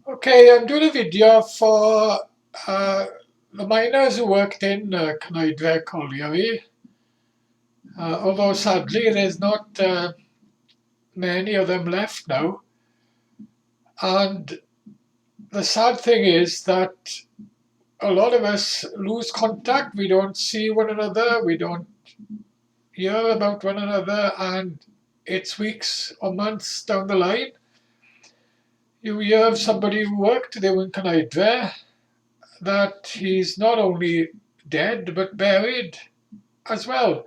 Okay, I'm doing a video for the miners who worked in Cynheidre Colliery, although sadly there's not many of them left now. And the sad thing is that a lot of us lose contact. We don't see one another, we don't hear about one another, and it's weeks or months down the line. You hear of somebody who worked there in Cynheidre that he's not only dead but buried as well.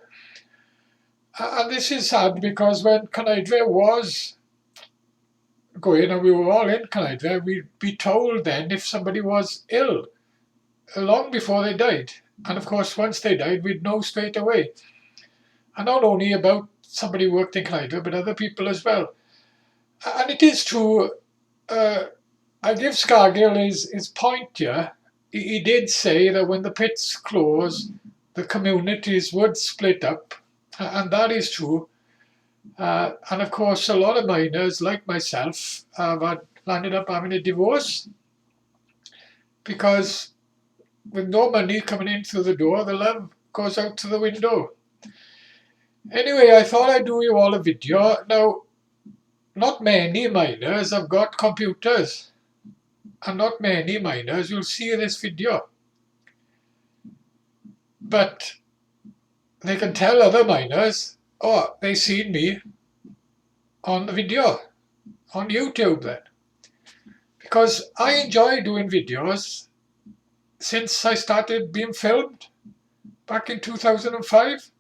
And this is sad because when Cynheidre was going, and we were all in Cynheidre, we'd be told then if somebody was ill long before they died. And of course, once they died, we'd know straight away. And not only about somebody who worked in Cynheidre, but other people as well. And it is true, I give Scargill his point here. He did say that when the pits close, the communities would split up, and that is true. And of course, a lot of miners, like myself, have landed up having a divorce because with no money coming in through the door, the love goes out to the window. Anyway, I thought I'd do you all a video. Now, not many miners have got computers, and not many miners will see this video. But they can tell other miners, oh, they seen me on the video on YouTube then. Because I enjoy doing videos since I started being filmed back in 2005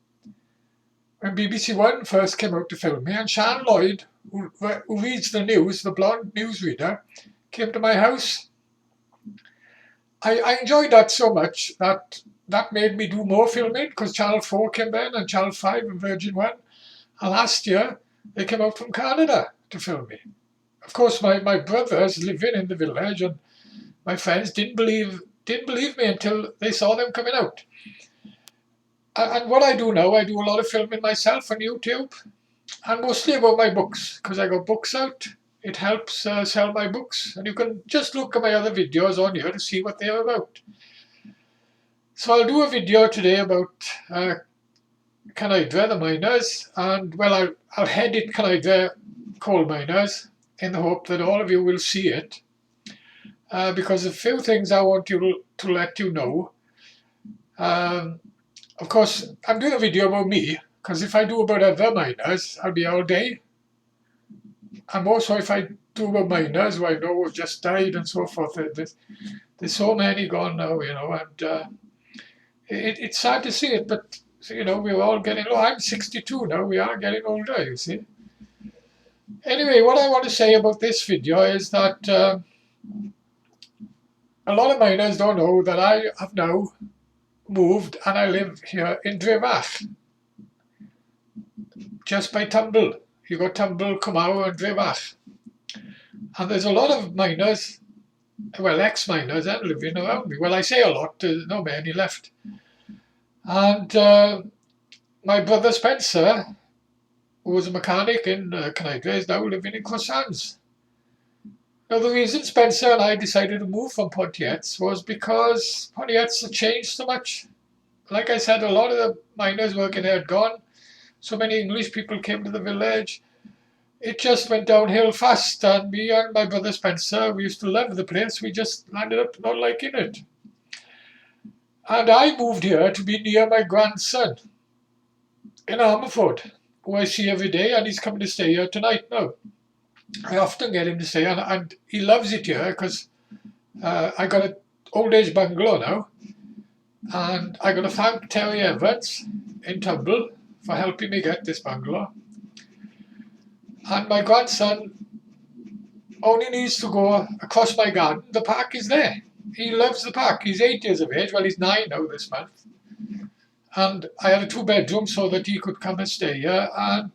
when BBC One first came out to film me, and Sian Lloyd, who reads the news, the blonde newsreader, came to my house. I enjoyed that so much that made me do more filming because Channel 4 came then and Channel 5 and Virgin One. And last year they came out from Canada to film me. Of course, my brothers living in the village and my friends didn't believe me until they saw them coming out. And what I do now, I do a lot of filming myself on YouTube, and mostly about my books, because I got books out. It helps sell my books, and you can just look at my other videos on here to see what they're about. So I'll do a video today about Cynheidre, the miners, and well, I'll head it Cynheidre coal miners in the hope that all of you will see it, because a few things I want you to let you know. Of course, I'm doing a video about me, because if I do about other miners, I'll be all day. And also if I do about miners who I know have just died and so forth, there's so many gone now, and it's sad to see it, but we're all getting old. I'm 62 now, we are getting older, you see. Anyway, what I want to say about this video is that a lot of miners don't know that I have now moved and I live here in Drevach, just by Tumble. You got Tumble, Cwmaw and Drevach. And there's a lot of miners, well, ex-miners, living around me. Well, I say a lot, there's not many left. And my brother Spencer, who was a mechanic in Cynheidre, is now living in Croissants. Now, the reason Spencer and I decided to move from Pontiets was because Pontiets had changed so much. Like I said, a lot of the miners working there had gone. So many English people came to the village. It just went downhill fast, and me and my brother Spencer, we used to love the place. We just landed up not liking it. And I moved here to be near my grandson in Armaford, who I see every day, and he's coming to stay here tonight now. I often get him to stay, and he loves it here because I got an old age bungalow now, and I got to thank Terry Evans in Tumble for helping me get this bungalow. And my grandson only needs to go across my garden. The park is there. He loves the park. He's 8 years of age. Well, he's 9 now this month. And I had a 2-bedroom so that he could come and stay here. And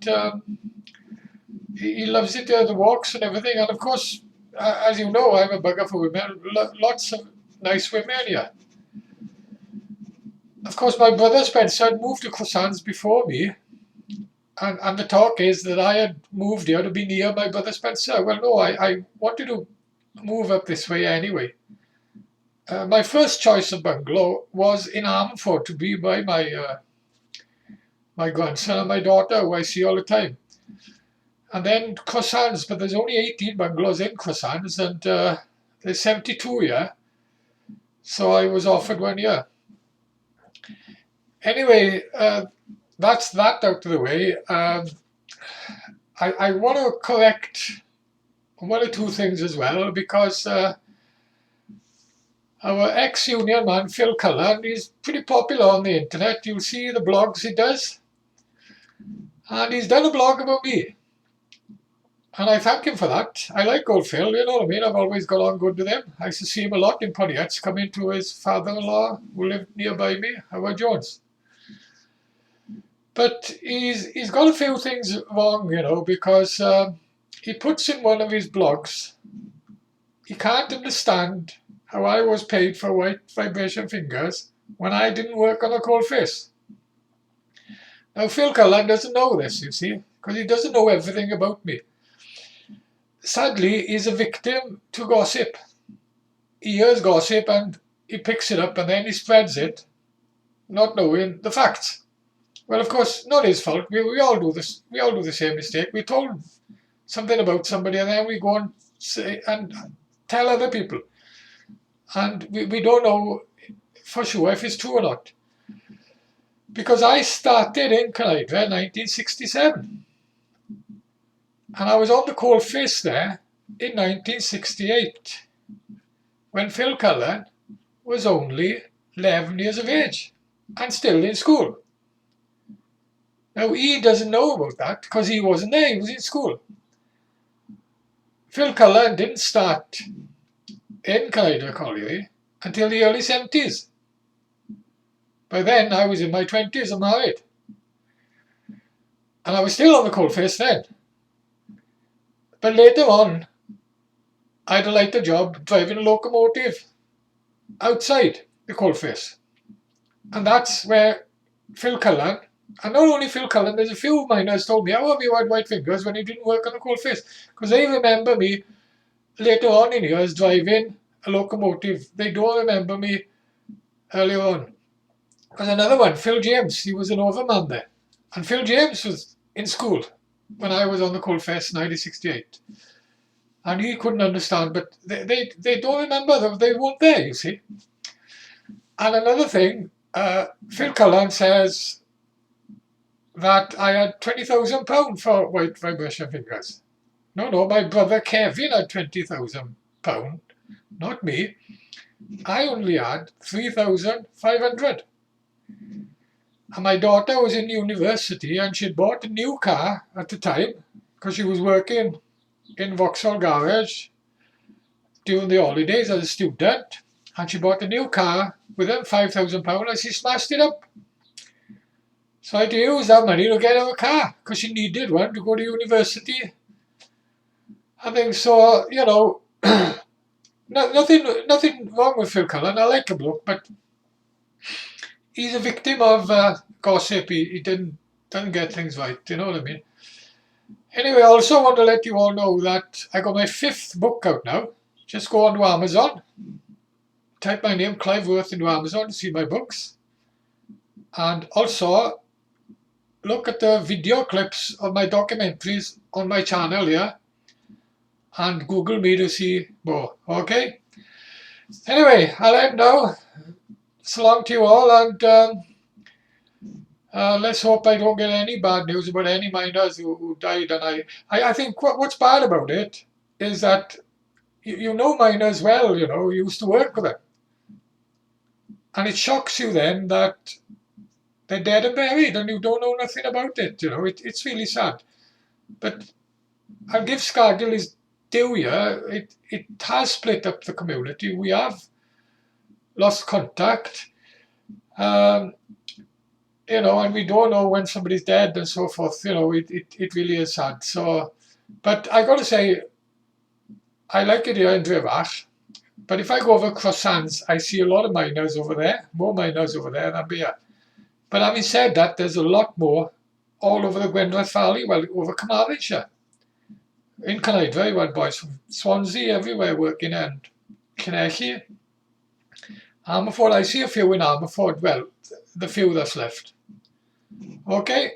he loves it, the walks and everything. And of course, as you know, I'm a bugger for women. Lots of nice women here. Of course, my brother Spencer had moved to Croissants before me. And the talk is that I had moved here to be near my brother Spencer. Well, no, I wanted to move up this way anyway. My first choice of bungalow was in Armford to be by my grandson and my daughter, who I see all the time. And then Croissants, but there's only 18 bungalows in Croissants, and there's 72 here. So I was offered one here. Anyway, that's that out of the way. I want to correct one or two things as well, because our ex-union man, Phil Cullen, he's pretty popular on the internet. You'll see the blogs he does. And he's done a blog about me. And I thank him for that. I like old Phil, you know what I mean? I've always got on good with him. I used to see him a lot in Pontiats, coming to his father-in-law, who lived nearby me, Howard Jones. But he's got a few things wrong, you know, because he puts in one of his blogs, he can't understand how I was paid for white vibration fingers when I didn't work on a cold face. Now, Phil Cullen doesn't know this, you see, because he doesn't know everything about me. Sadly, he's a victim to gossip. He hears gossip and he picks it up and then he spreads it, not knowing the facts. Well, of course, not his fault. We all do this. We all do the same mistake. We told something about somebody and then we go and say and tell other people. And we don't know for sure if it's true or not. Because I started in Cynheidre in 1967. And I was on the coal face there in 1968, when Phil Cullen was only 11 years of age and still in school. Now, he doesn't know about that because he wasn't there, he was in school. Phil Cullen didn't start in Cynheidre Colliery until the early 70s. By then, I was in my 20s and married. And I was still on the coalface then. But later on, I had a lighter job driving a locomotive outside the coalface. And that's where Phil Cullen, and not only Phil Cullen, there's a few miners told me, how have you had white fingers when you didn't work on the coalface? Because they remember me later on in years driving a locomotive. They don't remember me earlier on. There's another one, Phil James, he was an overman there. And Phil James was in school when I was on the coalface in 1968. And he couldn't understand, but they don't remember, they weren't there, you see. And another thing, Phil Cullen says that I had £20,000 for white vibration fingers. No, my brother Kevin had £20,000, not me. I only had 3,500. And my daughter was in university and she'd bought a new car at the time because she was working in Vauxhall Garage during the holidays as a student. And she bought a new car with £5,000 and she smashed it up. So I had to use that money to get her a car because she needed one to go to university. I think so, you know, nothing wrong with Phil Cullen. I like him, look, but he's a victim of gossip. He doesn't get things right, you know what I mean? Anyway, I also want to let you all know that I got my 5th book out now. Just go on to Amazon, type my name, Clive Worth, into Amazon to see my books. And also, look at the video clips of my documentaries on my channel here. And Google me to see more, okay? Anyway, I'll end now. So long to you all, and let's hope I don't get any bad news about any miners who died. And I think what's bad about it is that you know miners well, you know, you used to work with them. And it shocks you then that they're dead and buried and you don't know nothing about it, you know, it's really sad. But I'll give Scargill his due here. It has split up the community. We have lost contact. You know, and we don't know when somebody's dead and so forth. You know, it really is sad. So, but I got to say, I like it here in Drevach. But if I go over Croissants, I see a lot of miners over there, more miners over there than here. But having said that, there's a lot more all over the Gwynedd Valley, well, over Carmarthenshire. in Cynheidre, we had boys from Swansea, everywhere working, and Cynheidre. Ammerford, I see a few in Ammerford, well, the few that's left. Okay,